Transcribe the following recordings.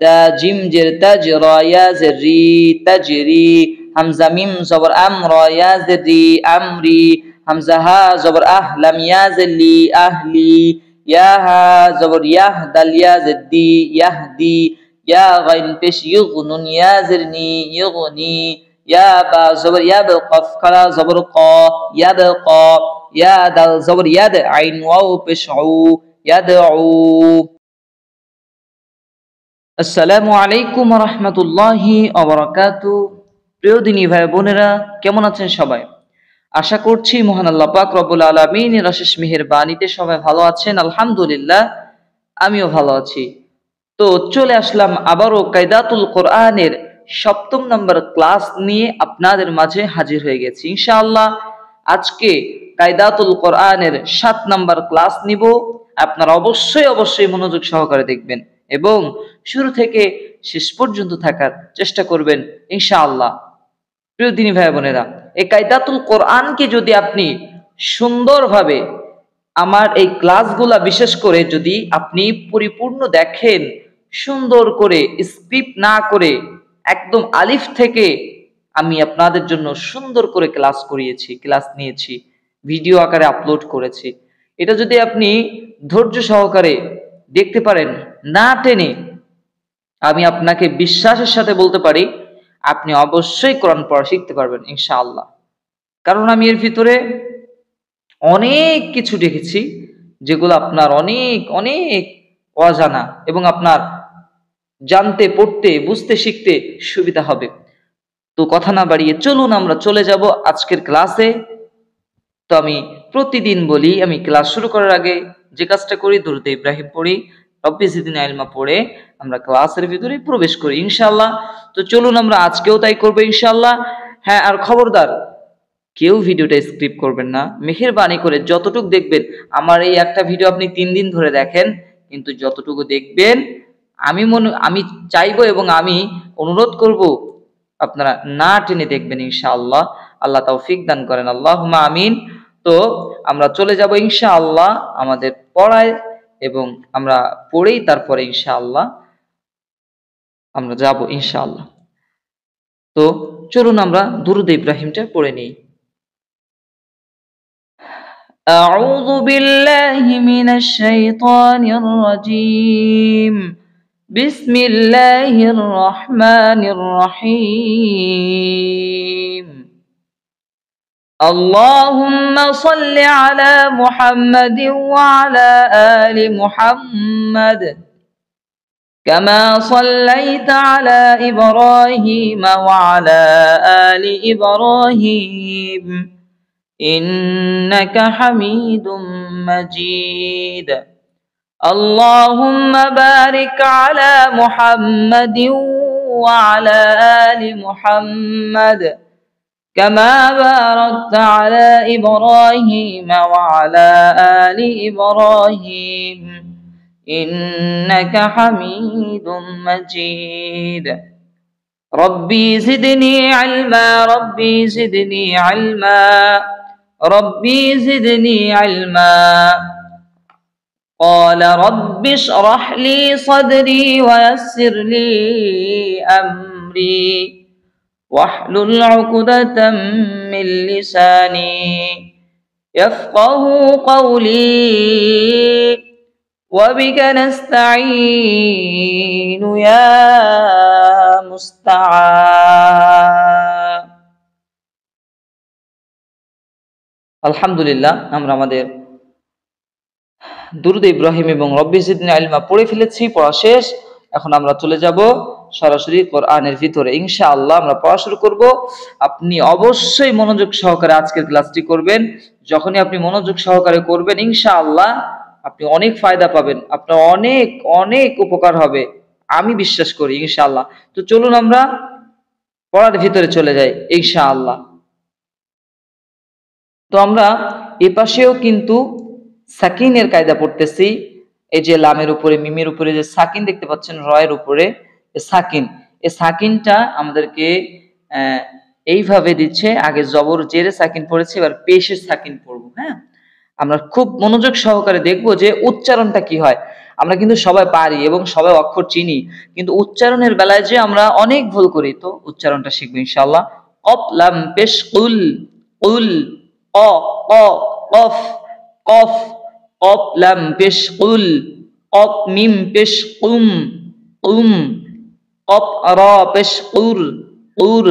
তা জিম জের তাজ রা ইয়া জের রি তাজরি, হামজা মিম জবর আম রা ইয়া জের রি আমরি, হামজা হা জবর আহ লাম ইয়া জের লি আহলি, ইয়া হা জবর ইয়াহ দাল ইয়া জের দি ইয়াহদি, ইয়া গাইন পেশ ইউগনুন ইয়া জের নি ইউগনি, ইয়া বা জবর ইয়াব কফ খারা জবর ক ইয়াব ক, ইয়া দাল জবর ইয়াদ আইন ওয়াও পেশ উ ইয়াদউ। আসসালামু আলাইকুম ওয়া রাহমাতুল্লাহি ওয়া বারাকাতুহু। প্রিয় দিনী ভাই বোনেরা, কেমন আছেন সবাই? আশা করছি মহান আল্লাহ পাক রব্বুল আলামিনের অশেষ মেহেরবানিতে সবাই ভালো আছেন। আলহামদুলিল্লাহ, আমিও ভালো আছি। তো চলে আসলাম আবারও কায়দাতুল কোরআনের 7ম নম্বর ক্লাস নিয়ে আপনাদের মাঝে হাজির হয়ে গেছি। ইনশাআল্লাহ আজকে কায়দাতুল কোরআনের 7 নম্বর ক্লাস নিব। আপনারা অবশ্যই মনোযোগ সহকারে দেখবেন এবং শুরু থেকে শেষ পর্যন্ত থাকার চেষ্টা করবেন ইনশাআল্লাহ। প্রিয় দিনী ভাই বোনেরা, এই কায়দাতুল কোরআনকে যদি আপনি সুন্দরভাবে আমার এই ক্লাসগুলা বিশেষ করে যদি আপনি পরিপূর্ণ দেখেন, সুন্দর করে স্ক্রিপ্ট না করে একদম আলিফ থেকে আমি আপনাদের জন্য সুন্দর করে ক্লাস নিয়েছি, ভিডিও আকারে আপলোড করেছি। এটা যদি আপনি ধৈর্য সহকারে দেখতে পারেন, না টেনে, আমি আপনাকে বিশ্বাসের সাথে বলতে পারি আপনি অবশ্যই কোরআন পড়া শিখতে পারবেন ইনশাআল্লাহ। কারণ আমি এর ভিতরে অনেক কিছু দেখেছি যেগুলো আপনার অনেক অজানা এবং আপনার জানতে, পড়তে, বুঝতে, শিখতে সুবিধা হবে। তো কথা না বাড়িয়ে চলুন আমরা চলে যাব আজকের ক্লাসে। তো আমি প্রতিদিন বলি, আমি ক্লাস শুরু করার আগে যে কাজটা করি, দুরূদ ইব্রাহিম পড়ি, রব্বি জিদনি ইলমা পড়ে আমরা ক্লাসের ভিতরে প্রবেশ করি ইনশাআল্লাহ। তো চলুন আমরা আজকেও তাই করবো ইনশাআল্লাহ। হ্যাঁ, আর খবরদার কেউ ভিডিওটা স্ক্রিপ্ট করবেন না, মেহেরবানি করে যতটুকু দেখবেন। আমার এই একটা ভিডিও আপনি 3 দিন ধরে দেখেন, কিন্তু যতটুকু দেখবেন আমি চাইবো এবং আমি অনুরোধ করব আপনারা না টেনে দেখবেন ইনশাআল্লাহ। আল্লাহ তৌফিক দান করেন, আল্লাহুম্মা আমিন। তো আমরা চলে যাব ইনশাআল্লাহ আমাদের পড়ায় এবং আমরা পড়েই তারপরে ইনশাআল্লাহ আমরা যাব ইনশাআল্লাহ। তো চলুন আমরা দুরূদ ইব্রাহিমটা পড়ে নিই। আউযু বিল্লাহি মিনাশ শাইতানির রাজীম। বিসমিল্লাহির রহমানির রহিম। اللهم صل على محمد وعلى آل محمد كما صليت على إبراهيم وعلى آل إبراهيم إنك حميد مجيد اللهم بارك على محمد وعلى آل محمد كما باركت على إبراهيم وعلى آل إبراهيم إنك حميد مجيد ربي زدني علما ربي زدني علما ربي زدني علما قال رب اشرح لي صدري ويسر لي أمري واحلل عقدة من لساني يفقه قولي وبك نستعين يا مستعان। আলহামদুলিল্লাহ, আমরা আমাদের দুরূদ ইব্রাহিম এবং রব্বি জিদনি ইলমা পড়ে ফেলেছি, পড়া শেষ। এখন আমরা চলে যাব সরাসরি কোরআনের ভিতরে ইনশাআল্লাহ। আমরা পড়া শুরু করব। আপনি অবশ্যই মনোযোগ সহকারে আজকের ক্লাসটি করবেন। যখনই আপনি মনোযোগ সহকারে করবেন ইনশাআল্লাহ আপনি অনেক ফায়দা পাবেন, আপনার অনেক উপকার হবে, আমি বিশ্বাস করি ইনশাআল্লাহ। তো চলুন আমরা পড়ার ভিতরে চলে যাই ইনশাআল্লাহ। তো আমরা এ পাশেও কিন্তু সাকিনের কায়দা পড়তেছি। এই যে লামের উপরে, মিমের উপরে যে সাকিন দেখতে পাচ্ছেন, রয়ের উপরে সাকিন, এই সাকিনটা আমাদেরকে এইভাবে দিচ্ছে। আগে জবর জেরে সাকিন পড়েছি, এবার পেশের সাকিন পড়বো। হ্যাঁ, আমরা খুব মনোযোগ সহকারে দেখবো যে উচ্চারণটা কি হয়। আমরা কিন্তু সবাই পারি এবং সবাই অক্ষর চিনি, কিন্তু উচ্চারণের বেলায় যে আমরা অনেক ভুল করি। তো উচ্চারণটা শিখবো ইনশাআল্লাহ। কফ লাম পেশ কুল, কুল, ক ক কফ, কফ, কফ লাম পেশ কুল, কফ মিম পেশ কুম, কুম, কফ রা পেশ কুর, কুর,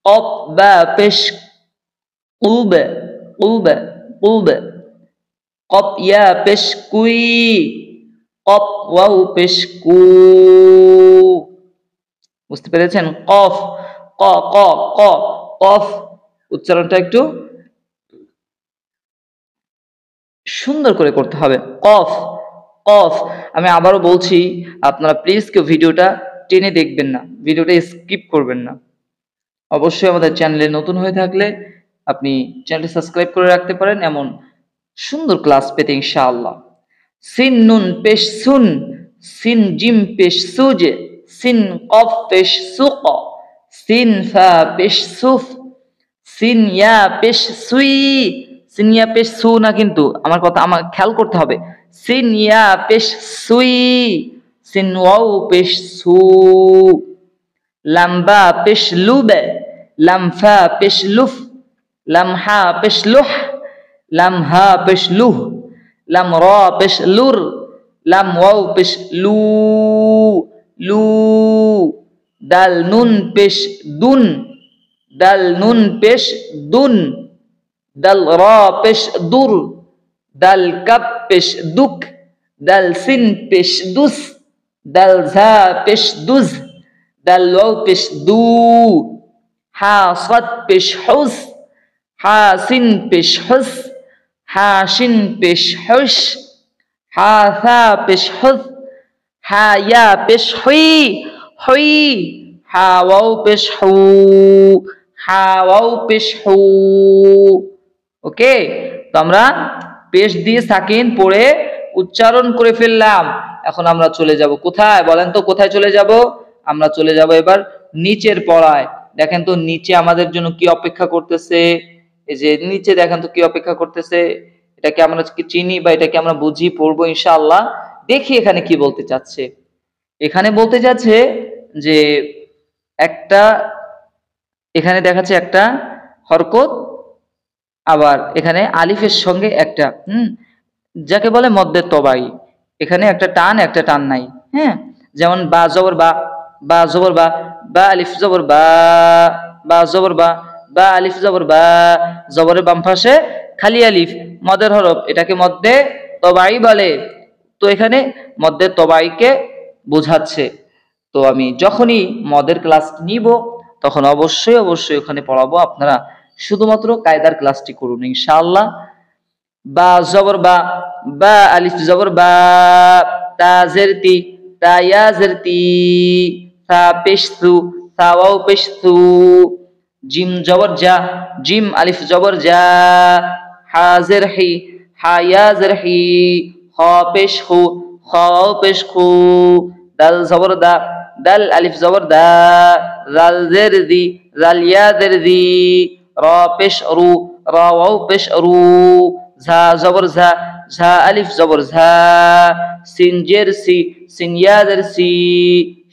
কফ বা পেশ কুব, কুব, কুব, কফ ইয়া পেশ কুই, কফ ওয়াও পেশ কু। বুঝতে পেরেছেন? কফ, ক ক ক, কফ উচ্চারণটা একটু সুন্দর করে করতে হবে। কফ, কফ। আমি আবারও বলছি, আপনারা প্লিজ কেউ ভিডিওটা টেনে দেখবেন না, ভিডিওটা স্কিপ করবেন না। অবশ্যই আমাদের চ্যানেলে নতুন হয়ে থাকলে আপনি চ্যানেলটি সাবস্ক্রাইব করে রাখতে পারেন এমন সুন্দর ক্লাস পেতে ইনশাআল্লাহ। সিন নুন পেশ সুন, সিন জিম পেশ সুজ, সিন কফ পেশ সুক, সিন ফা পেশ সুফ, সিন ইয়া পেশ সুই। সিন ইয়া পেশ সু না, কিন্তু আমার কথা আমার খেয়াল করতে হবে। সিন ইয়া পেশ সুই, সিন ওয়াও পেশ সু, লাম বা পেশ লুবে, লাম ফা পেশ লুফ, লাম হা পেশ লুহ, লাম হা পেশ লুহ, লাম রা পেশ লুর, লাম ওয়াও পেশ লু, লু, দাল নুন পেশ দুন, দাল নুন পেশ দুন, দাল রা পেশ দুর, দাল কাপ পেশ দুক, দাল সিন পেশ দুস, দাল ঝা পেশ দুজ, দাল ওয়াও পেশ দু, হা সাদ পেশ হুস, হা সিন পেশ হুস, হা শিন পেশ হুস, হা থা পেশ হুস, হা ইয়া পেশ হুই, হুই, হা ওয়াও পেশ হু, হা ওয়াও পেশ হু। ওকে, তো আমরা পেশ দিয়ে সাকিন পড়ে উচ্চারণ করে ফেললাম। এখন আমরা চলে যাব কোথায় বলেন তো? কোথায় চলে যাব? আমরা চলে যাব এবার নিচের পড়ায়। দেখেন তো নিচে আমাদের জন্য কি অপেক্ষা করতেছে। এই যে নিচে দেখেন তো কি অপেক্ষা করতেছে। এটাকে আমরা কি চিনি বা এটাকে আমরা বুঝি পড়বো ইনশাআল্লাহ। দেখি এখানে কি বলতে চাচ্ছে। এখানে বলতে চাচ্ছে যে একটা, এখানে দেখাচ্ছে একটা হরকত, আবার এখানে আলিফের সঙ্গে একটা যাকে বলে মদ্দে তবাই। এখানে একটা টান একটা টান নাই। হ্যাঁ, যেমন বা জবর বা, বা জবর বা, বা আলিফ জবর বা, বা জবর বা, বা আলিফ জবর বা, জবরের বাম পাশে খালি আলিফ মদের হরফ, এটাকে মদ্দে তবাই বলে। তো এখানে মদ্দে তবাইকে বোঝাচ্ছে। তো আমি যখনই মদের ক্লাস নিব তখন অবশ্যই অবশ্যই ওখানে পড়াবো। আপনারা শুধুমাত্র কায়দার ক্লাসটি করুন ইনশাআল্লাহ। বা জবর বা, বা আলিফ জবর বা, তা জের তি, তা ইয়া জের তি, সা পেশ সু, সা ওয়াও পেশ সু, জিম জবর জা, জিম আলিফ জবর জা, হা জের হি, হা ইয়া জের হি, খ পেশ খু, খ ওয়াও পেশ খু, দাল জবর দা, দাল আলিফ জবর দা, জাল জের দি, জাল ইয়া জের দি, রা পেশ রু, রা ওয়াও পেশ রু, ঝা জবর ঝা, ঝা আলিফ জবর ঝা, সিন জের সি, সিন ইয়া জের সি,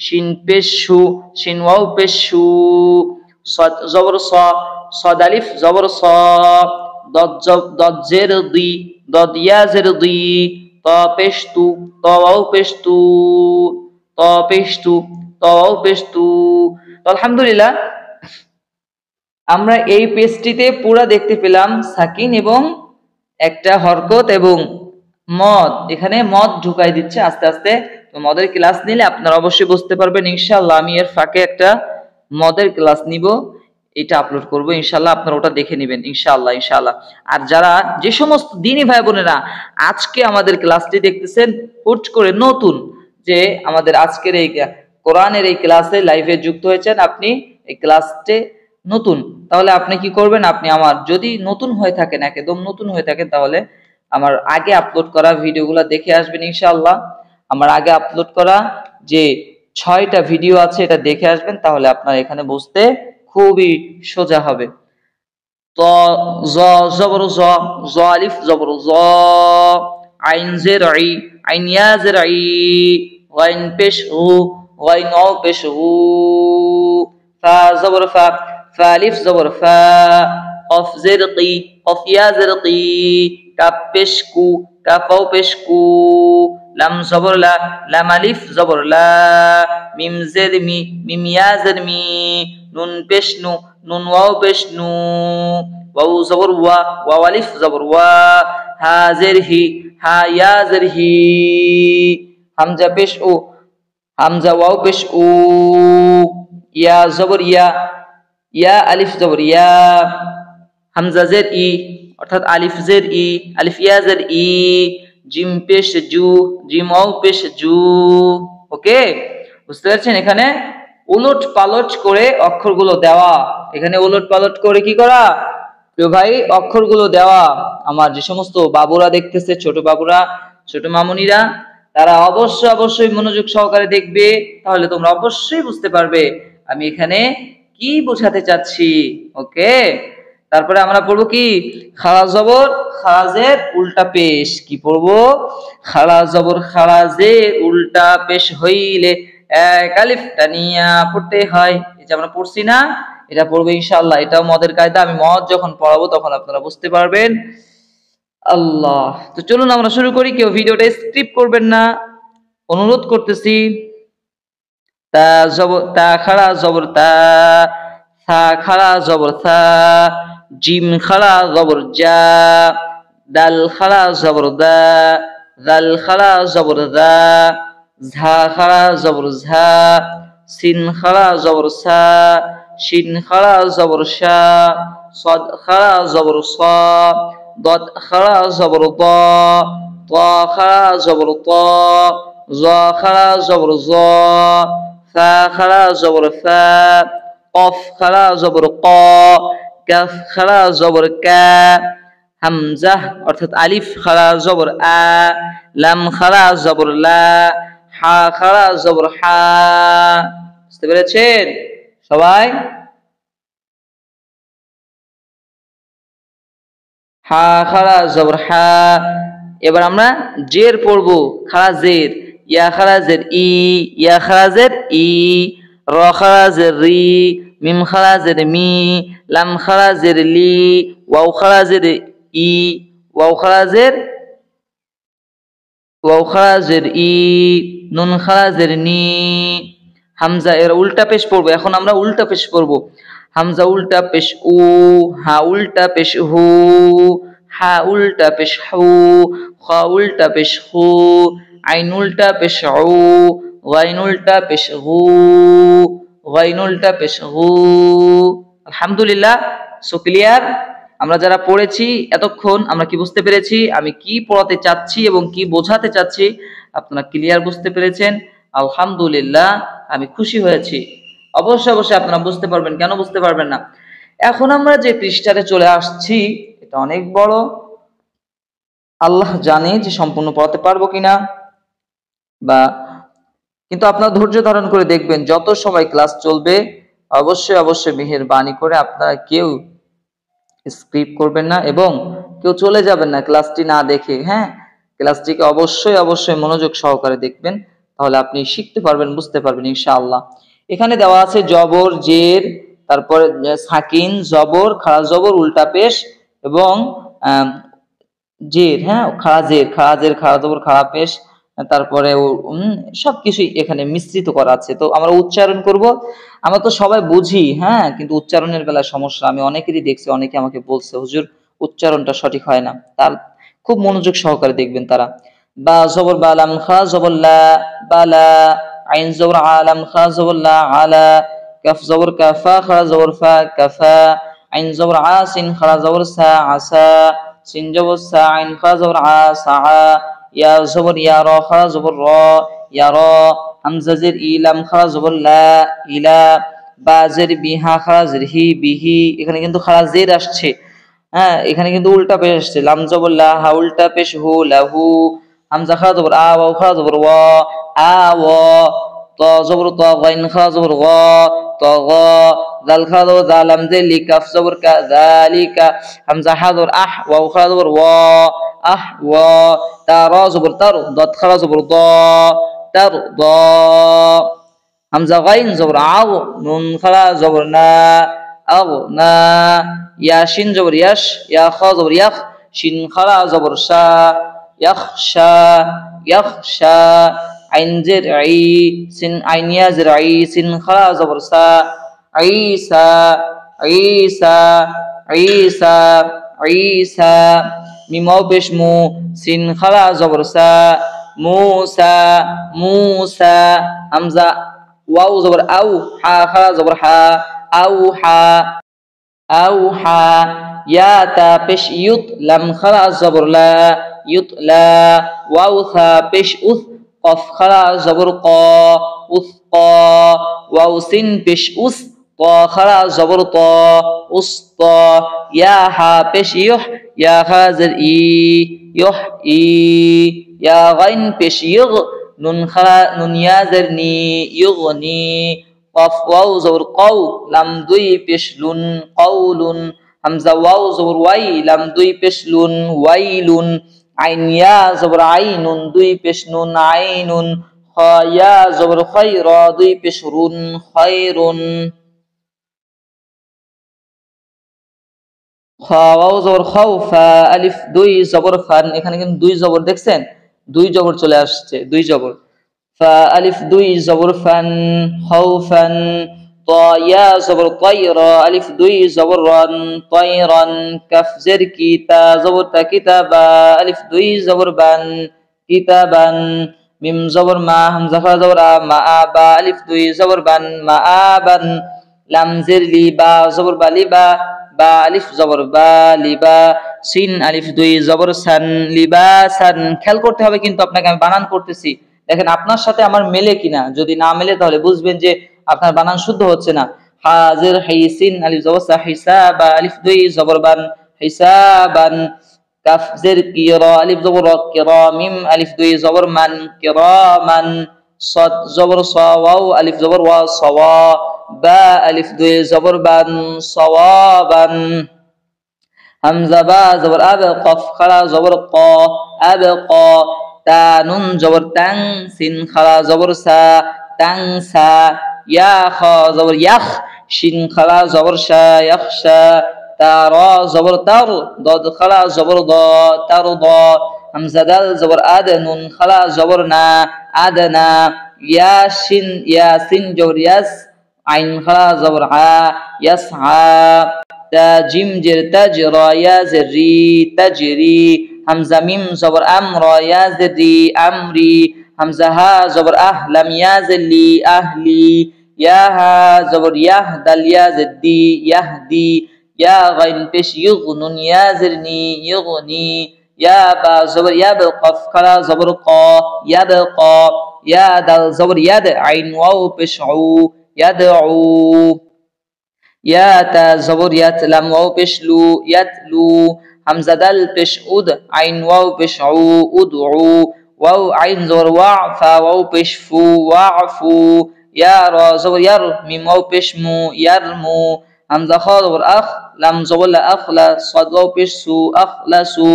শিন পেশ শু, শিন ওয়াও পেশ শু, صاد জবর স, صاد আলিফ জবর স, দদ জের দি, দদ ইয়া জের দি, ত পেশ তু, ত ওয়াও পেশ তু, ত পেশ তু, ত ওয়াও পেশ তু। তো আলহামদুলিল্লাহ আমরা এই পেজটিতে পুরা দেখতে পেলাম সাকিন এবং একটা হরকত এবং মদ। এখানে মদ ঢুকাই দিচ্ছে আস্তে আস্তে। তো মদের ক্লাস নিলে আপনারা অবশ্যই বুঝতে পারবেন ইনশাআল্লাহ। আমি এর ফাঁকে একটা মদের ক্লাস নিব, এটা আপলোড করব ইনশাআল্লাহ। আপনারা ওটা দেখে নেবেন ইনশাআল্লাহ ইনশাআল্লাহ। আর যারা যে সমস্ত দিনী ভাই বোনেরা আজকে আমাদের ক্লাসটি দেখতেছেন, হুট করে নতুন যে আমাদের আজকের এই কোরআনের এই ক্লাসে লাইভে যুক্ত হয়েছেন, আপনি এই ক্লাসটি নতুন, তাহলে আপনি কি করবেন? আপনি আমার যদি নতুন হয়ে থাকেন, একদম নতুন হয়ে থাকেন, তাহলে আমার আগে আপলোড করা ভিডিওগুলো দেখে আসবেন ইনশাআল্লাহ। আমার আগে আপলোড করা যে 6টা ভিডিও আছে এটা দেখে আসবেন, তাহলে আপনার এখানে বুঝতে খুবই সোজা হবে। ত জ জবর জ, জ আলিফ জবর জ, আইন জের ই, আইন ইয়া জের ই, গাইন পেশ উ, গাইন ও পেশ উ, ফা জবর ফা, ফা আলিফ জবর ফা, কফ জের কি, কফ ইয়া জের কি, কাপ পেশ কু, কাফ ও পেশ কু, লাম জবর লা, লাম আলিফ জবর লা, মিম জের মি, মিম ইয়া জের মি, নুন পেশ নু, নুন ওয়াও পেশ নু, ওয়াও জবর ওয়া, ওয়াও আলিফ জবর ওয়া, হা জের হি, হা ইয়া জের হি, হামজা পেশ ও, হামজা ওয়াও পেশ উ, ইয়া জবর ইয়া, ইয়া আলিফ জবর ইয়া, হামজা জের ই অর্থাৎ আলিফ জের ই, আলিফ ইয়া জের ই, জিম পেশ জু, জিম ওয়াও পেশ জু। ওকে, বুঝতে পারছেন? এখানে উলট পালট করে অক্ষরগুলো দেওয়া, এখানে উলট পালট করে কি করা প্রিয় ভাই, অক্ষরগুলো দেওয়া। আমার যে সমস্ত বাবুরা দেখতেছে, ছোট বাবুরা, ছোট মামুনিরা, তারা অবশ্যই মনোযোগ সহকারে দেখবে, তাহলে তোমরা অবশ্যই বুঝতে পারবে আমি এখানে কি বোঝাতে চাচ্ছি। ওকে, তারপরে আমরা পড়বো কি খাড়া জবর খারাজের উল্টা পেশ। কি পড়বো? খাড়া জবর খারাজের উল্টা পেশ হইলে এক আলিফ টানিয়া পড়তে হয়। এটা আমরা পড়ছি না, এটা পড়বো ইনশাআল্লাহ। এটাও মদের কায়দা, আমি মদ যখন পড়াবো তখন আপনারা বুঝতে পারবেন। আল্লাহ, তো চলুন আমরা শুরু করি। কেউ ভিডিওটা স্কিপ করবেন না, অনুরোধ করতেছি। তা জবর তা খাড়া জবর তা, থা খাড়া জবর থা, জিম খাড়া জবর জা, দাল খাড়া জবর দা, দাল খাড়া জবর দা, ঝা খাড়া জবর ঝা, সিন খাড়া জবর সা, শিন খাড়া জবর শা, সদ খাড়া জবর সা, দদ খাড়া জবর দ, ত খাড়া জবর ত, জ খাড়া জবর জ, ফা খাড়া জবর ফা, কফ খাড়া জবর ক, কাফ খাড়া জবর কা, হামজা অর্থাৎ আলিফ খাড়া জবর আ, লাম খাড়া জবর লা, হা খাড়া জবর হা। বুঝতে পেরেছেন সবাই? হা খাড়া জবর হা। এবার আমরা জের পড়বো, খাড়া জের, ইয়া খাড়া জের ই, ইয়া খাড়া জের ই, র খাড়া জের রি, মিম খাড়া জের মি, লাম খাড়া জের লি, ওয়াও খাড়া জের ই, ওয়াও খাড়া জের, ওয়াও খাড়া জের ই, নুন খাড়া জের নি। হামজা এর উল্টা পেশ পড়বো। এখন আমরা উল্টা পেশ পড়বো। হামজা উল্টা পেশ উ, হা উল্টা পেশ হু, হা উল্টা পেশ হু, খ উল্টা পেশ হু, আইন উল্টা পেশ উ, গাইন উল্টা পেশ গু, গাইন উল্টা পেশ গু। আলহামদুলিল্লাহ, সো ক্লিয়ার? আমরা যারা পড়েছি এতক্ষণ, আমরা কি বুঝতে পেরেছি আমি কি পড়াতে চাচ্ছি এবং কি বোঝাতে চাচ্ছি? আপনারা ক্লিয়ার বুঝতে পেরেছেন? আলহামদুলিল্লাহ, আমি খুশি হয়েছি। অবশ্যই আপনারা বুঝতে পারবেন, কেন বুঝতে পারবেন না? এখন আমরা যে পৃষ্ঠাতে চলে আসছি, এটা অনেক বড়, আল্লাহ জানে যে সম্পূর্ণ পড়াতে পারবো কিনা, বা কিন্তু আপনারা ধৈর্য ধারণ করে দেখবেন। যত সময় ক্লাস চলবে অবশ্যই মেহেরবানি করে আপনারা কেউ স্কিপ করবেন না এবং কেউ চলে যাবেন না ক্লাসটি না দেখে। হ্যাঁ, ক্লাসটিকে অবশ্যই মনোযোগ সহকারে দেখবেন, তাহলে আপনি শিখতে পারবেন, বুঝতে পারবেন ইনশাআল্লাহ। এখানে দেওয়া আছে জবর জের, তারপরে সাকিন জবর খাড়া জবর উল্টা পেশ এবং জের, হ্যাঁ খাড়া জের, খাড়া জবর খাড়া পেশ, তারপরে সবকিছুই এখানে মিশ্রিত করা আছে। তো আমরা উচ্চারণ করব। আমরা তো সবাই বুঝি, হ্যাঁ, কিন্তু উচ্চারণের বেলায় সমস্যা। আমি অনেকেরই দেখছি, অনেকে আমাকে বলছে হুজুর উচ্চারণটা সঠিক হয় না। তার খুব মনোযোগ সহকারে দেখবেন তারা। বা জবর বা, লাম খা জবর লা, বালা, আইন জবর আলাম খা জবর লা, আলা, কাফ জবর কাফা খা জবর ফা, কাফা, আইন জবর আসিন খা জবর সা, আসা, সিন জবর সা, আইন খা জবর আ, সা, ইয়া জবর ইয়া, র খা জবর র, ইয়া র, হামজা জের ই, লাম খা জবর লা, ইলা, বা জের বি, হা খা জের হি, বিহি। এখানে কিন্তু খাড়া জের আসছে, হ্যাঁ, এখানে কিন্তু উল্টা পেশ আসছে। লাম জবর লা, হা উল্টা পেশ হু, লাহু, হামজা খা জবর আ, ওয়াও খা জবর ওয়া, আ ওয়া, ত জবর ত, গাইন খা জবর গা, طغى ذل خا زبر ذا لام زي لي كاف زبر كا ذلك همزة ح زبر أح واو خا زبر وا أحوى تا را زبر تر ضاد خا زبر ضا ترضى همزة غين زبر عو نون خلا زبر نا أغنى يا شين زبر يش يا خا زبر يخ شين خلا زبر شا يخشى يخشى عين زرعي سين عين يا زرعي سين خلا زبر سا عيسى عيسى عيسى عيسى ميم واو پیش مو سين خلا زبر سا موسى موسى همزة واو زبر او حا خلا زبر حا اوحى اوحى يا تا پیش يط لم خلا زبر لا يطلى واو ثا پیش اث قف خلا زبر قا اثقا واو سين پیش اس طا خلا زبر طا اسطا يا حا پیش يح يا خا زر اي يح اي يا غين پیش يغ نون خلا نون يا زرني يغني قف واو زبر قو لم دوي پیش لن قول همزة واو زبر وي لم دوي پیش لن ويل عين يا زبر عين دوي پیش نون عين خا يا زبر خير دوي پیش رون خير খা ওয়াও জবর খাউফা আলিফ দুই জবর ফান এখানে কিন্তু দুই জবর দেখছেন দুই জবর চলে আসছে দুই জবর ফা আলিফ দুই জবর ফান খাউফান তা ইয়া জবর তায়রা আলিফ দুই জবর রান তায়রান কাফ জের কি তা জবর তা কিতাবা আলিফ দুই জবর বান কিতাবান মিম জবর মা হামজা ফা জবর মা বা আলিফ দুই জবর বান মা আবান লাম জের লি বা জবর বালিবা বা আলিফ জবর বা লিবা সিন আলিফ দুই জবর সান লিবাসান খেয়াল করতে হবে কিন্তু আপনাকে আমি বানান করতেছি দেখেন আপনার সাথে আমার মেলে কিনা যদি না মেলে তাহলে বুঝবেন যে আপনার বানান শুদ্ধ হচ্ছে না হাজির হাইসিন আলিফ জবর সা হিসাবা আলিফ দুই জবর বান হিসাবান কাফ জের কিরা আলিফ জবর কিরা মিম আলিফ দুই জবর মান কিরামান صاد জবর সা ওয়াও আলিফ জবর ওয়া সওয়া বা আলিফ দুই জবর বান সওয়াবান হামজা বা জবর আব কফ খালা জবর ক আব ক তা নুন জবর তাং সিন খালা জবর সা তাং সা ইয়া খা জবর ইয়াখ শিন খালা জবর শা ইয়াখশা তা রা জবর তার দাদ খালা জবর দা তার দা হামজা দাল জবর আদ নুন খালা জবর না আদনা ইয়াসিন ইয়াসিন জবর ইয়াস আইন খালা জবর আ ইয়াসআ তা জিম জের তাজরা ইয়া জরি তাজরি হামজা মিম জবর আমরা ইয়া জরি আমরি হামজা হা জবর আহ লাম ইয়া জলি আহলি ইয়া হা জবর ইয়াহ দাল ইয়া জদি ইয়াহদি ইয়া গাইন পেশ ইউগনুন ইয়া জরনি ইউগনি ইয়া বা জবর ইয়াব কফ খালা জবর ক ইয়াব ক ইয়া দাল জবর ইয়াদ আইন ওয়াও পেশ উ ইয়াদউ ইয়া তা জবর ইয়াত লাম ওয়াও পেশ লু ইয়াতলু হামজা দাল পেশ উদ আইন ওয়াও পেশ উ উদউ ওয়াও আইন জবর ওয়া ফা ওয়াও পেশ ফু ওয়াফু ইয়া রা জবর ইয়ার মিম ওয়াও পেশ মু ইয়ারমু হামজা খা জবর আখ লাম জবর লা আখলা সাদ ওয়াও পেশ সু আখলাসু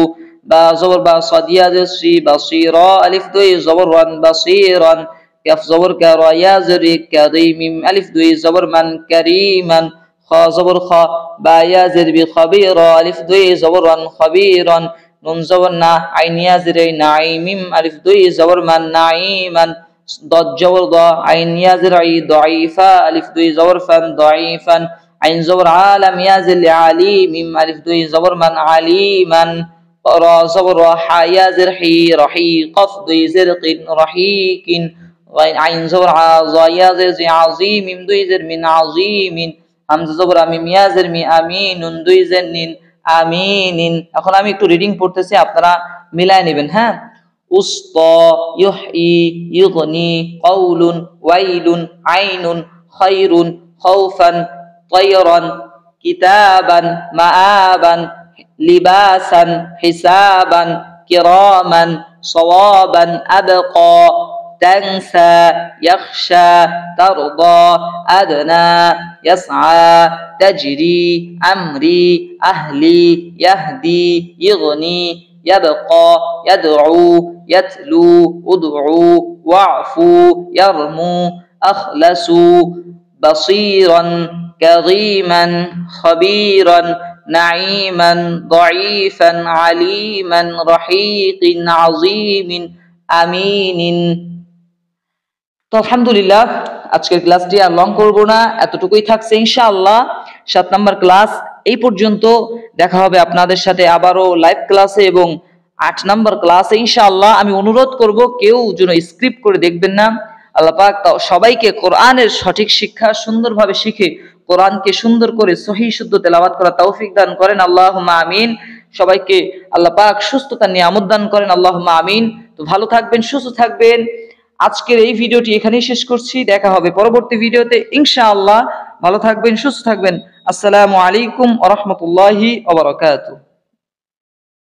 বা জবর বা সাদ ইয়া সি বাসীরা আলিফ দুই জবর রান বাসীরান কাফ জবর কা রা ইয়া জরি কারীম আলিফ দুই জবর মান কারীমান খা জবর খা বা ইয়া জরবি খাবীরা আলিফ দুই জবর রান খাবীরান নুন জবর না আইন ইয়া জরি নাঈমিম আলিফ দুই জবর মান নাঈমান ضاد জবর দা আইন ইয়া জরি দাঈফা আলিফ দুই জবর ফান দাঈফান আইন জবর আলাম ইয়া জলি আলিমিম আলিফ দুই জবর মান আলিমান را زبر حا يا زرحي رحي قف دوي زرق رحيك عين زبر عظا يا زر عظيم دوي زر من عظيم همزه زبر ميم يا زر مي امين دوي زنين امين এখন আমি একটু রিডিং পড়তেছি আপনারা মিলায় নেবেন হ্যাঁ উস্তা ইউহি ইউগনি قول ويل عين خير خوفا طيرا كتابا مآبا لباسا حسابا كراما صوابا أبقى تنسى يخشى ترضى أدنى يسعى تجري أمري أهلي يهدي يغني يبقى يدعو يتلو ادعو واعفو يرمو أخلص بصيرا كظيما خبيرا نعيما ضعيفا عليما رحيق عظيم আমিন। তো আলহামদুলিল্লাহ, আজকের ক্লাসটি আর লং করব না, এতটুকুই থাকছে ইনশাআল্লাহ। 7 নাম্বার ক্লাস এই পর্যন্ত। দেখা হবে আপনাদের সাথে আবারও লাইভ ক্লাসে এবং 8 নাম্বার ক্লাসে ইনশাআল্লাহ। আমি অনুরোধ করব কেউ যেন স্ক্রিপ্ট করে দেখবেন না। আল্লাহ পাক সবাইকে কোরআনের সঠিক শিক্ষা সুন্দরভাবে শিখে কোরআনকে সুন্দর করে সহিহ শুদ্ধ তেলাওয়াত করা তৌফিক দান করেন, আল্লাহুম্মা আমিন। সবাইকে আল্লাহ পাক সুস্থতার নিয়ামত দান করেন, আল্লাহুম্মা আমিন। তো ভালো থাকবেন, সুস্থ থাকবেন। আজকের এই ভিডিওটি এখানেই শেষ করছি। দেখা হবে পরবর্তী ভিডিওতে ইনশাআল্লাহ। ভালো থাকবেন, সুস্থ থাকবেন। আসসালামু আলাইকুম ওয়া রাহমাতুল্লাহি ওয়া বারাকাতুহু।